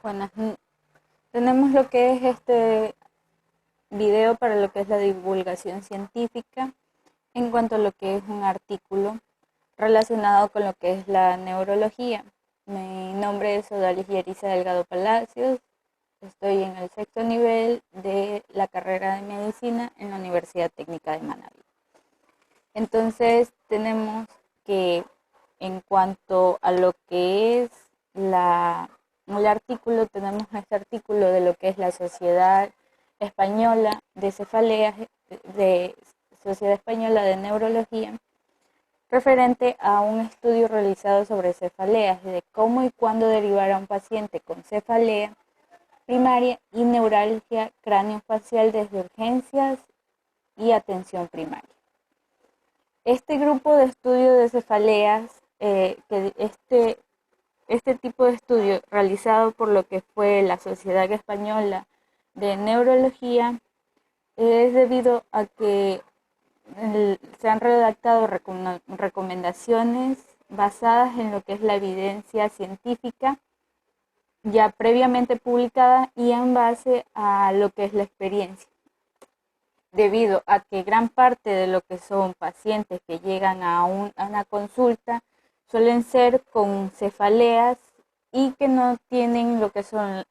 Bueno, tenemos lo que es este video para lo que es la divulgación científica en cuanto a lo que es un artículo relacionado con lo que es la neurología. Mi nombre es Odalis Yerisa Delgado Palacios, estoy en el sexto nivel de la carrera de medicina en la Universidad Técnica de Manabí. Entonces tenemos que en cuanto a lo que es el artículo, tenemos este artículo de lo que es la Sociedad Española de Cefaleas, de Sociedad Española de Neurología, referente a un estudio realizado sobre cefaleas, de cómo y cuándo derivar a un paciente con cefalea primaria y neuralgia craneofacial desde urgencias y atención primaria. Este grupo de estudio de cefaleas, este tipo de estudio realizado por lo que fue la Sociedad Española de Neurología, es debido a que se han redactado recomendaciones basadas en lo que es la evidencia científica ya previamente publicada y en base a lo que es la experiencia, debido a que gran parte de lo que son pacientes que llegan a una consulta suelen ser con cefaleas y que no tienen lo que son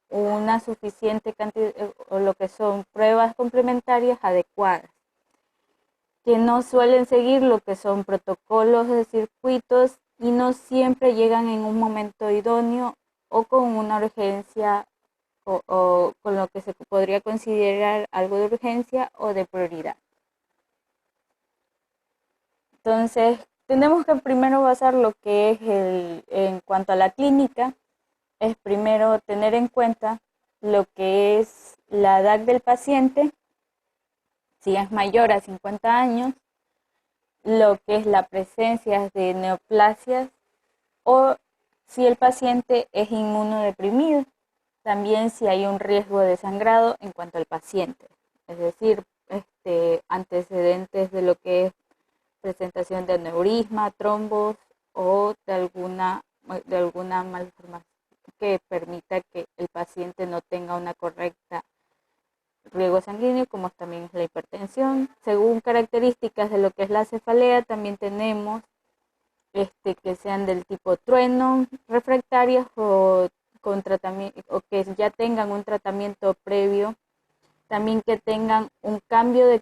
una suficiente cantidad o lo que son pruebas complementarias adecuadas, que no suelen seguir lo que son protocolos de circuitos y no siempre llegan en un momento idóneo o con una urgencia o con lo que se podría considerar algo de urgencia o de prioridad. Entonces, tenemos que primero basar lo que es en cuanto a la clínica, es primero tener en cuenta lo que es la edad del paciente, si es mayor a 50 años, lo que es la presencia de neoplasias o si el paciente es inmunodeprimido. También si hay un riesgo de sangrado en cuanto al paciente, es decir, antecedentes de lo que es presentación de aneurisma, trombos o de alguna malformación que permita que el paciente no tenga una correcta riego sanguíneo, como también es la hipertensión. Según características de lo que es la cefalea, también tenemos que sean del tipo trueno, refractarias o con tratamiento, o que ya tengan un tratamiento previo, también que tengan un cambio de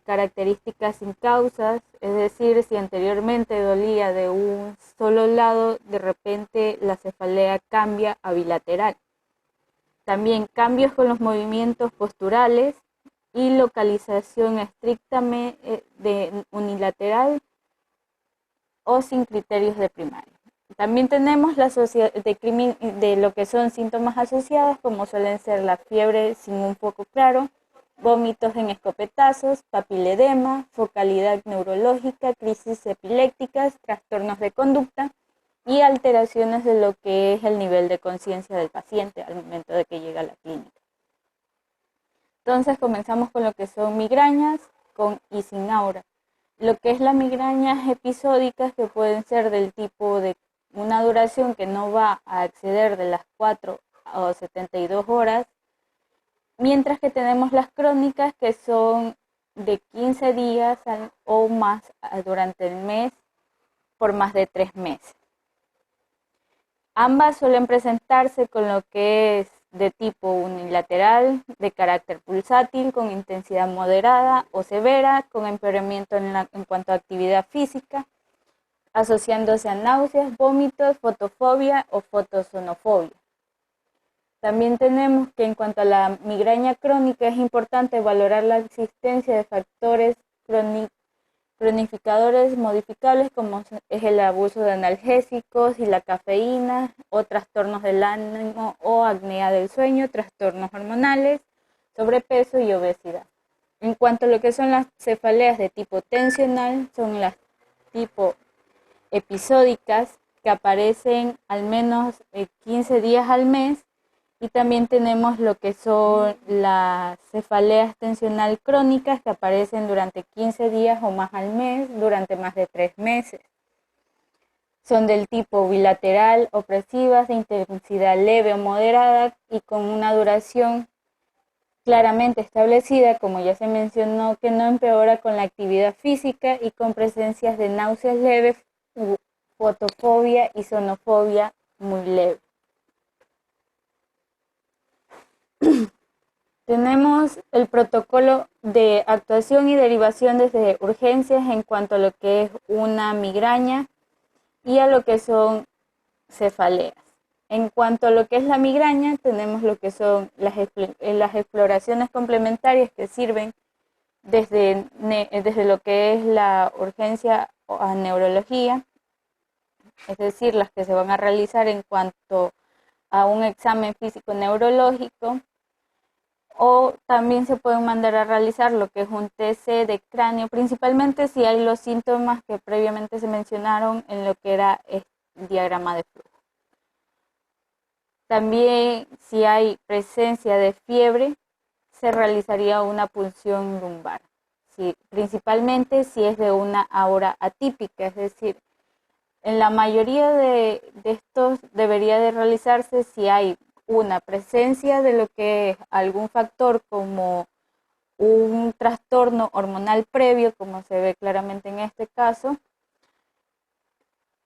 características sin causas, es decir, si anteriormente dolía de un solo lado, de repente la cefalea cambia a bilateral. También cambios con los movimientos posturales y localización estrictamente unilateral o sin criterios de primaria. También tenemos la de lo que son síntomas asociados, como suelen ser la fiebre sin un foco claro, vómitos en escopetazos, papiledema, focalidad neurológica, crisis epilépticas, trastornos de conducta y alteraciones de lo que es el nivel de conciencia del paciente al momento de que llega a la clínica. Entonces comenzamos con lo que son migrañas con y sin aura. Lo que es las migrañas episódicas, que pueden ser del tipo de una duración que no va a exceder de las 4 o 72 horas, mientras que tenemos las crónicas, que son de 15 días o más durante el mes por más de 3 meses. Ambas suelen presentarse con lo que es de tipo unilateral, de carácter pulsátil, con intensidad moderada o severa, con empeoramiento en cuanto a actividad física, asociándose a náuseas, vómitos, fotofobia o fotosonofobia. También tenemos que en cuanto a la migraña crónica es importante valorar la existencia de factores cronificadores modificables, como es el abuso de analgésicos y la cafeína, o trastornos del ánimo o apnea del sueño, trastornos hormonales, sobrepeso y obesidad. En cuanto a lo que son las cefaleas de tipo tensional, son las tipo episódicas, que aparecen al menos 15 días al mes, y también tenemos lo que son las cefaleas tensional crónicas, que aparecen durante 15 días o más al mes, durante más de 3 meses. Son del tipo bilateral, opresivas, de intensidad leve o moderada y con una duración claramente establecida, como ya se mencionó, que no empeora con la actividad física y con presencias de náuseas leves, fotofobia y sonofobia muy leve. Tenemos el protocolo de actuación y derivación desde urgencias en cuanto a lo que es una migraña y a lo que son cefaleas. En cuanto a lo que es la migraña, tenemos lo que son las exploraciones complementarias que sirven desde lo que es la urgencia a neurología, es decir, las que se van a realizar en cuanto a un examen físico neurológico, o también se pueden mandar a realizar lo que es un TC de cráneo, principalmente si hay los síntomas que previamente se mencionaron en lo que era el diagrama de flujo. También si hay presencia de fiebre, se realizaría una punción lumbar, ¿sí? Principalmente si es de una hora atípica, es decir, en la mayoría de estos debería de realizarse si hay una presencia de lo que es algún factor como un trastorno hormonal previo, como se ve claramente en este caso.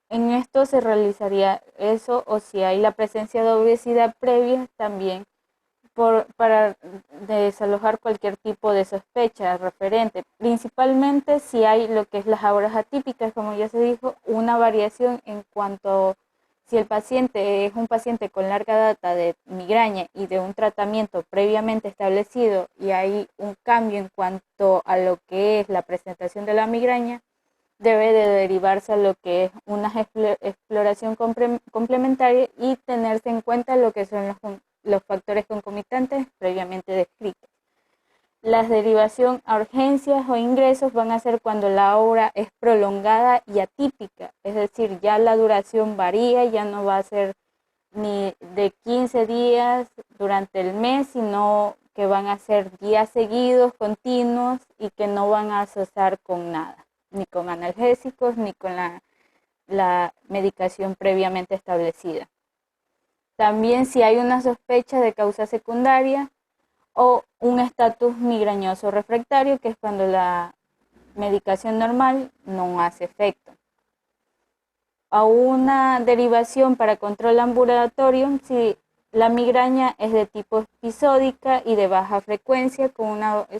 En esto se realizaría eso, o si hay la presencia de obesidad previa también para desalojar cualquier tipo de sospecha referente, principalmente si hay lo que es las horas atípicas, como ya se dijo, una variación en cuanto si el paciente es un paciente con larga data de migraña y de un tratamiento previamente establecido y hay un cambio en cuanto a lo que es la presentación de la migraña, debe de derivarse a lo que es una exploración complementaria y tenerse en cuenta lo que son los factores concomitantes previamente descritos. La derivación a urgencias o ingresos van a ser cuando la obra es prolongada y atípica, es decir, ya la duración varía, ya no va a ser ni de 15 días durante el mes, sino que van a ser días seguidos, continuos y que no van a asociar con nada, ni con analgésicos, ni con la medicación previamente establecida. También si hay una sospecha de causa secundaria o un estatus migrañoso refractario, que es cuando la medicación normal no hace efecto. A una derivación para control ambulatorio si la migraña es de tipo episódica y de baja frecuencia,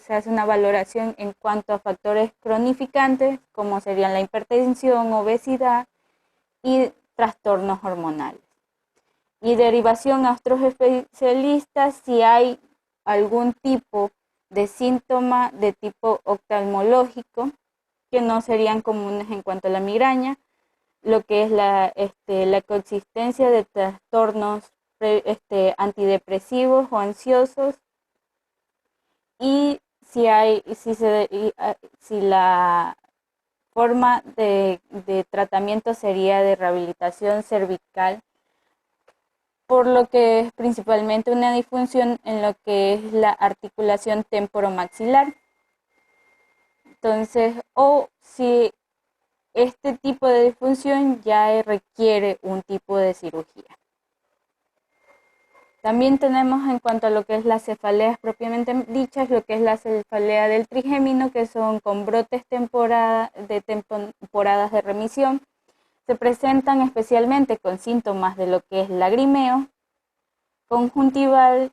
se hace una valoración en cuanto a factores cronificantes, como serían la hipertensión, obesidad y trastornos hormonales. Y derivación a otros especialistas si hay algún tipo de síntoma de tipo oftalmológico que no serían comunes en cuanto a la migraña, lo que es la coexistencia de trastornos antidepresivos o ansiosos y si la forma de tratamiento sería de rehabilitación cervical, por lo que es principalmente una disfunción en lo que es la articulación temporomaxilar. Entonces, o si este tipo de disfunción ya requiere un tipo de cirugía. También tenemos en cuanto a lo que es las cefaleas propiamente dichas, lo que es la cefalea del trigémino, que son con brotes temporadas de remisión. Se presentan especialmente con síntomas de lo que es lagrimeo, conjuntival,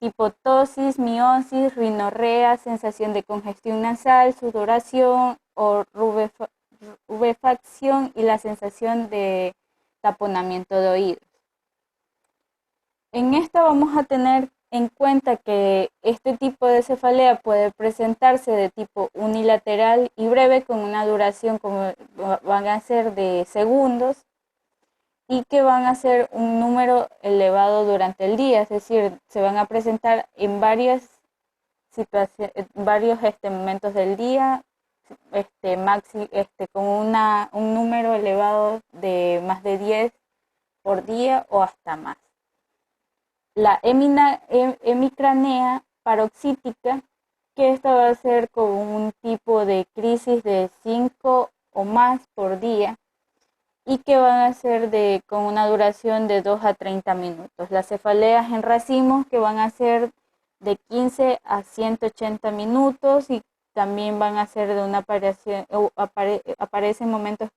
hipotosis, miosis, rinorrea, sensación de congestión nasal, sudoración o rubefacción y la sensación de taponamiento de oídos. En esta vamos a tener en cuenta que este tipo de cefalea puede presentarse de tipo unilateral y breve con una duración como van a ser de segundos y que van a ser un número elevado durante el día, es decir, se van a presentar en varios momentos del día, con un número elevado de más de 10 por día o hasta más. La hemicranea paroxítica, que esta va a ser como un tipo de crisis de 5 o más por día, y que van a ser con una duración de 2 a 30 minutos. Las cefaleas en racimos que van a ser de 15 a 180 minutos y también van a ser de una aparición, aparecen momentos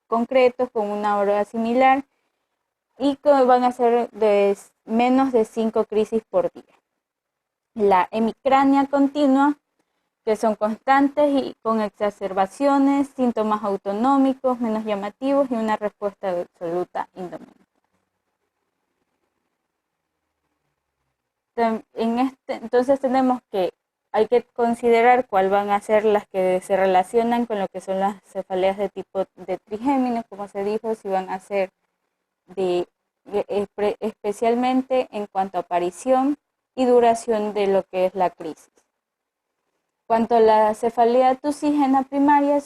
concretos con una hora similar y que van a ser de menos de 5 crisis por día. La hemicrania continua, que son constantes y con exacerbaciones, síntomas autonómicos menos llamativos y una respuesta absoluta indominante. Entonces tenemos que hay que considerar cuál van a ser las que se relacionan con lo que son las cefaleas de tipo de trigémino, como se dijo, si van a ser especialmente en cuanto a aparición y duración de lo que es la crisis. Cuanto a la cefalea tusígena primaria,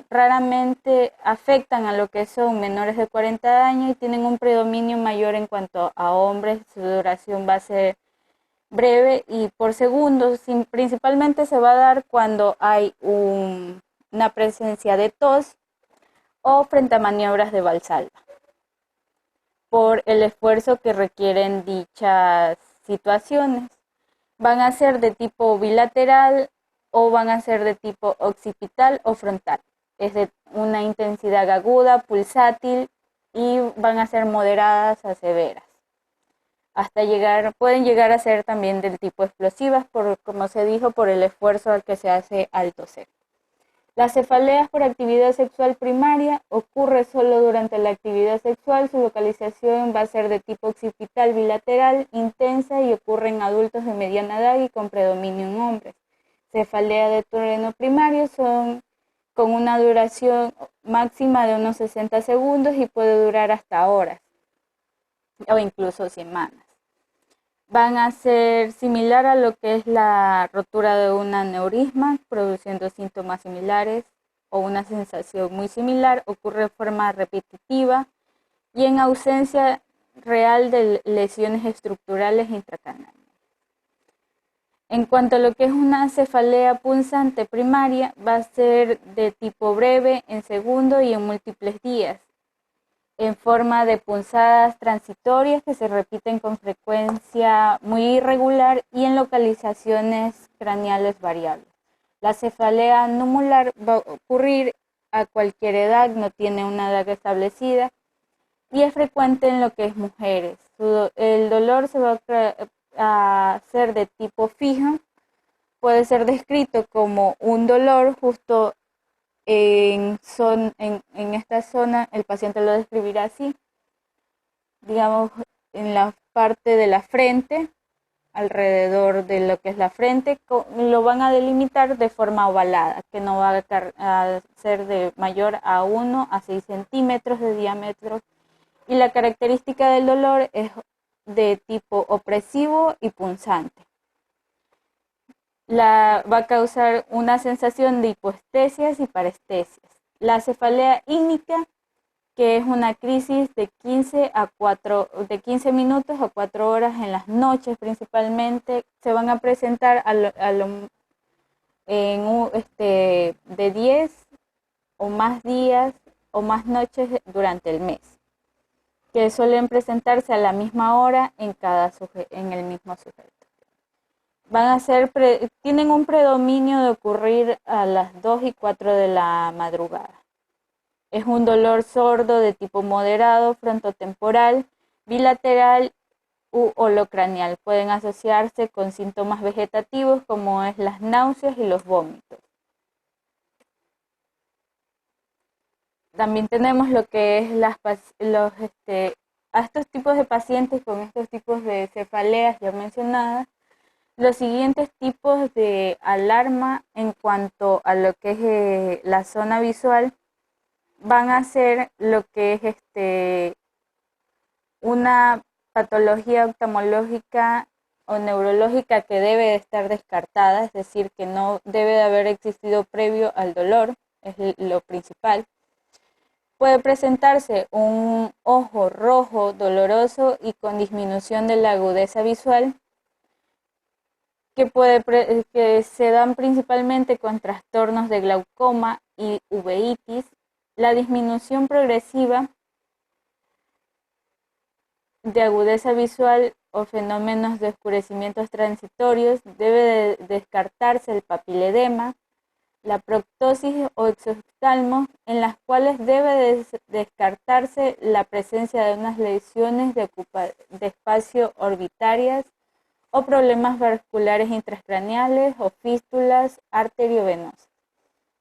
raramente afectan a lo que son menores de 40 años y tienen un predominio mayor en cuanto a hombres. Su duración va a ser breve y por segundos. Principalmente se va a dar cuando hay una presencia de tos o frente a maniobras de Valsalva, por el esfuerzo que requieren dichas situaciones. Van a ser de tipo bilateral o van a ser de tipo occipital o frontal. Es de una intensidad aguda, pulsátil y van a ser moderadas a severas. Pueden llegar a ser también del tipo explosivas, como se dijo, por el esfuerzo al que se hace al toser. Las cefaleas por actividad sexual primaria ocurre solo durante la actividad sexual. Su localización va a ser de tipo occipital bilateral, intensa y ocurre en adultos de mediana edad y con predominio en hombres. Cefalea de terreno primario son con una duración máxima de unos 60 segundos y puede durar hasta horas o incluso semanas. Van a ser similar a lo que es la rotura de un aneurisma, produciendo síntomas similares o una sensación muy similar. Ocurre de forma repetitiva y en ausencia real de lesiones estructurales intracraneales. En cuanto a lo que es una cefalea punzante primaria, va a ser de tipo breve, en segundo y en múltiples días, en forma de punzadas transitorias que se repiten con frecuencia muy irregular y en localizaciones craneales variables. La cefalea numular va a ocurrir a cualquier edad, no tiene una edad establecida y es frecuente en lo que es mujeres. El dolor se va a ser de tipo fijo, puede ser descrito como un dolor justo en esta zona. El paciente lo describirá así, digamos, en la parte de la frente, alrededor de lo que es la frente, lo van a delimitar de forma ovalada, que no va a ser de mayor a 1 a 6 centímetros de diámetro. Y la característica del dolor es de tipo opresivo y punzante. Va a causar una sensación de hipoestesias y parestesias. La cefalea ígnica, que es una crisis de 15 minutos a 4 horas en las noches principalmente, se van a presentar de 10 o más días o más noches durante el mes, que suelen presentarse a la misma hora en el mismo sujeto. Tienen un predominio de ocurrir a las 2 y 4 de la madrugada. Es un dolor sordo de tipo moderado, frontotemporal, bilateral u holocranial. Pueden asociarse con síntomas vegetativos como es las náuseas y los vómitos. También tenemos lo que es a estos tipos de pacientes con estos tipos de cefaleas ya mencionadas, los siguientes tipos de alarma en cuanto a lo que es la zona visual van a ser lo que es una patología oftalmológica o neurológica que debe de estar descartada, es decir, que no debe de haber existido previo al dolor, es lo principal. Puede presentarse un ojo rojo, doloroso y con disminución de la agudeza visual, que se dan principalmente con trastornos de glaucoma y uveitis, La disminución progresiva de agudeza visual o fenómenos de oscurecimientos transitorios debe de descartarse el papiledema, la proctosis o exoftalmos, en las cuales debe descartarse la presencia de unas lesiones de espacio orbitarias o problemas vasculares intracraneales o fístulas arteriovenosas.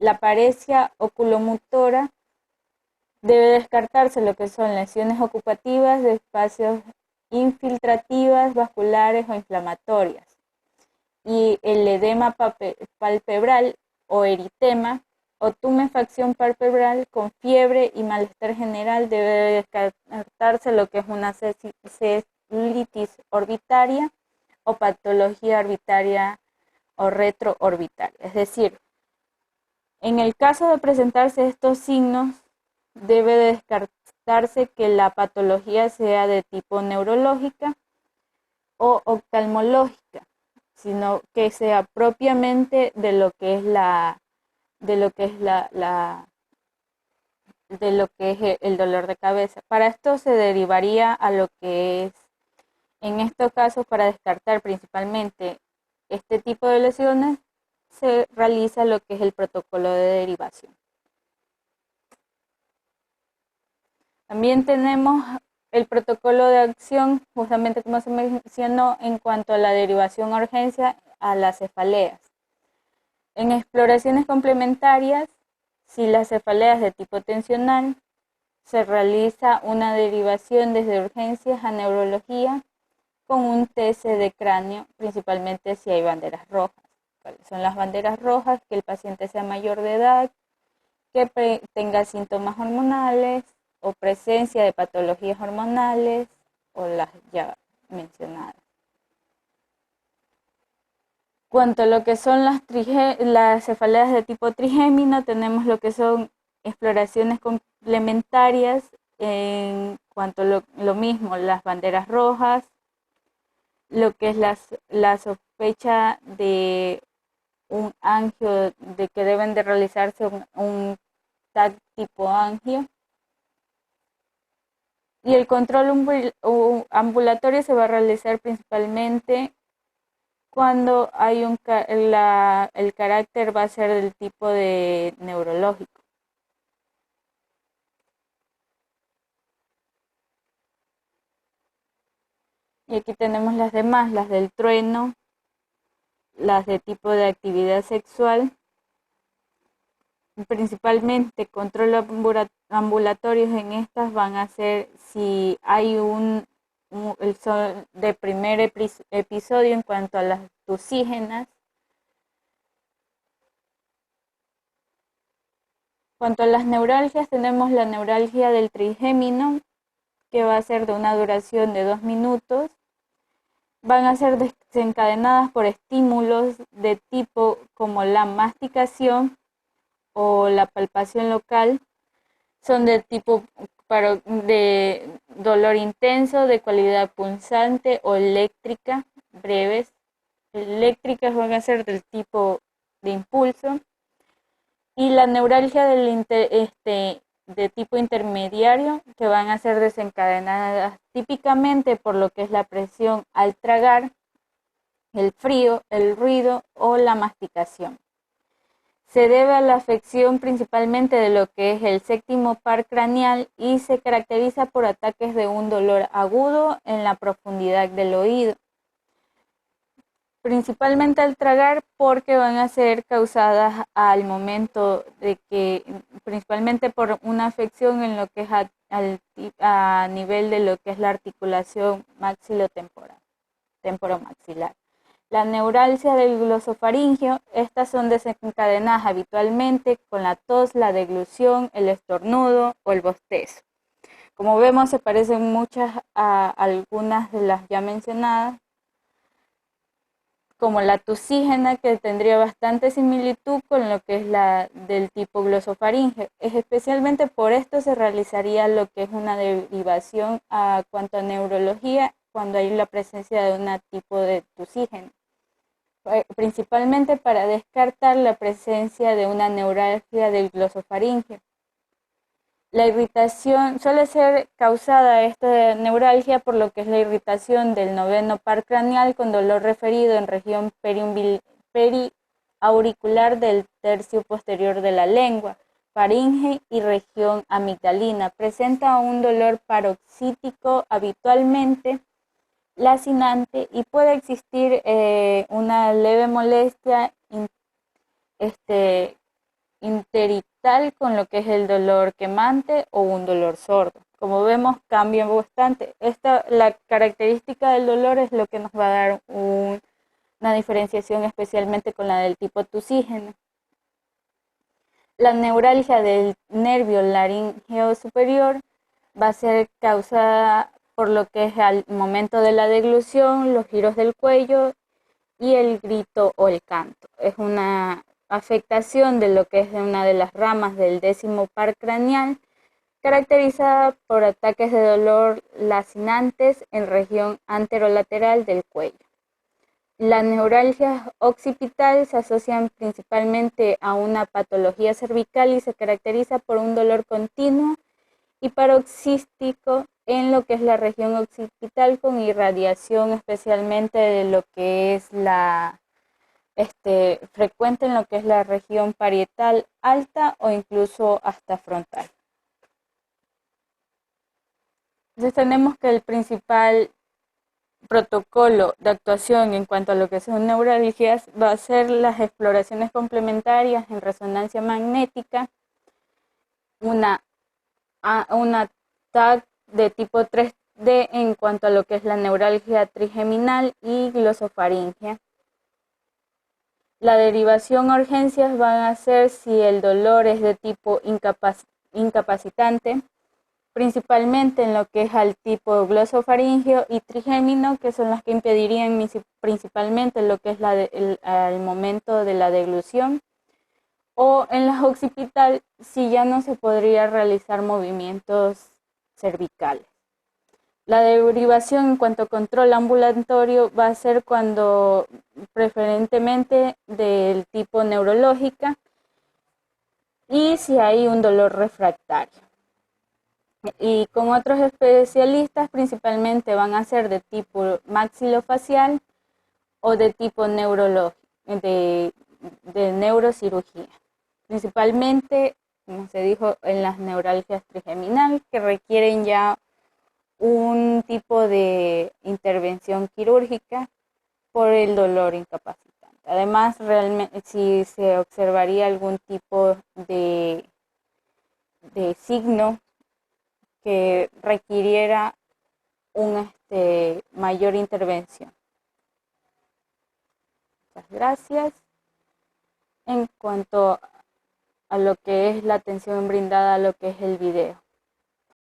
La paresia oculomotora debe descartarse lo que son lesiones ocupativas de espacios infiltrativas, vasculares o inflamatorias. Y el edema palpebral o eritema o tumefacción palpebral con fiebre y malestar general debe descartarse lo que es una celulitis orbitaria o patología orbitaria o retroorbitaria. Es decir, en el caso de presentarse estos signos, debe descartarse que la patología sea de tipo neurológica o oftalmológica, sino que sea propiamente de lo que es el dolor de cabeza. Para esto se derivaría a lo que es, en estos casos, para descartar principalmente este tipo de lesiones, se realiza lo que es el protocolo de derivación. También tenemos el protocolo de acción, justamente como se mencionó, en cuanto a la derivación a urgencia a las cefaleas. En exploraciones complementarias, si la cefalea es de tipo tensional, se realiza una derivación desde urgencias a neurología con un TC de cráneo, principalmente si hay banderas rojas. ¿Cuáles son las banderas rojas? Que el paciente sea mayor de edad, que tenga síntomas hormonales o presencia de patologías hormonales o las ya mencionadas. Cuanto a lo que son las cefaleas de tipo trigémino, tenemos lo que son exploraciones complementarias en cuanto a lo mismo, las banderas rojas, lo que es la sospecha de un angio, de que deben de realizarse un TAC tipo angio. Y el control ambulatorio se va a realizar principalmente cuando hay el carácter va a ser del tipo de neurológico. Y aquí tenemos las demás, las del trueno, las de tipo de actividad sexual, principalmente control ambulatorios en estas van a ser si hay de primer episodio en cuanto a las tusígenas. Cuanto a las neuralgias, tenemos la neuralgia del trigémino, que va a ser de una duración de 2 minutos. Van a ser desencadenadas por estímulos de tipo como la masticación o la palpación local. Son de tipo de dolor intenso, de cualidad punzante o eléctrica, breves. Eléctricas van a ser del tipo de impulso. Y la neuralgia de tipo intermediario, que van a ser desencadenadas típicamente por lo que es la presión al tragar, el frío, el ruido o la masticación. Se debe a la afección principalmente de lo que es el séptimo par craneal y se caracteriza por ataques de un dolor agudo en la profundidad del oído. Principalmente al tragar, porque van a ser causadas al momento de que, principalmente por una afección en lo que es a nivel de lo que es la articulación maxilotemporal, temporomaxilar. La neuralgia del glosofaringeo, estas son desencadenadas habitualmente con la tos, la deglución, el estornudo o el bostezo. Como vemos, se parecen muchas a algunas de las ya mencionadas, como la tusígena, que tendría bastante similitud con lo que es la del tipo glosofaringeo. Especialmente por esto se realizaría lo que es una derivación a cuanto a neurología cuando hay la presencia de un tipo de tusígena, principalmente para descartar la presencia de una neuralgia del glosofaringeo. La irritación suele ser causada esta neuralgia por lo que es la irritación del noveno par craneal con dolor referido en región periauricular del tercio posterior de la lengua, faringe y región amigdalina. Presenta un dolor paroxítico habitualmente lacinante y puede existir una leve molestia interictal con lo que es el dolor quemante o un dolor sordo. Como vemos, cambia bastante. La característica del dolor es lo que nos va a dar una diferenciación especialmente con la del tipo tusígeno. La neuralgia del nervio laríngeo superior va a ser causada por lo que es al momento de la deglución, los giros del cuello y el grito o el canto. Es una afectación de lo que es de una de las ramas del décimo par craneal, caracterizada por ataques de dolor lacinantes en región anterolateral del cuello. Las neuralgias occipital se asocian principalmente a una patología cervical y se caracteriza por un dolor continuo y paroxístico en lo que es la región occipital con irradiación especialmente de lo que es frecuente en lo que es la región parietal alta o incluso hasta frontal. Entonces tenemos que el principal protocolo de actuación en cuanto a lo que son neuralgias va a ser las exploraciones complementarias en resonancia magnética, una TAC de tipo 3D en cuanto a lo que es la neuralgia trigeminal y glosofaringia. La derivación a urgencias van a ser si el dolor es de tipo incapacitante, principalmente en lo que es al tipo glosofaringeo y trigémino, que son las que impedirían principalmente lo que es al momento de la deglución, o en la occipital si ya no se podría realizar movimientos cervicales. La derivación en cuanto a control ambulatorio va a ser cuando preferentemente del tipo neurológica y si hay un dolor refractario. Y con otros especialistas principalmente van a ser de tipo maxilofacial o de tipo neurológico, de neurocirugía. Principalmente, como se dijo, en las neuralgias trigeminal que requieren ya un tipo de intervención quirúrgica por el dolor incapacitante. Además, realmente si se observaría algún tipo de signo que requiriera una mayor intervención. Muchas gracias. En cuanto a lo que es la atención brindada a lo que es el video.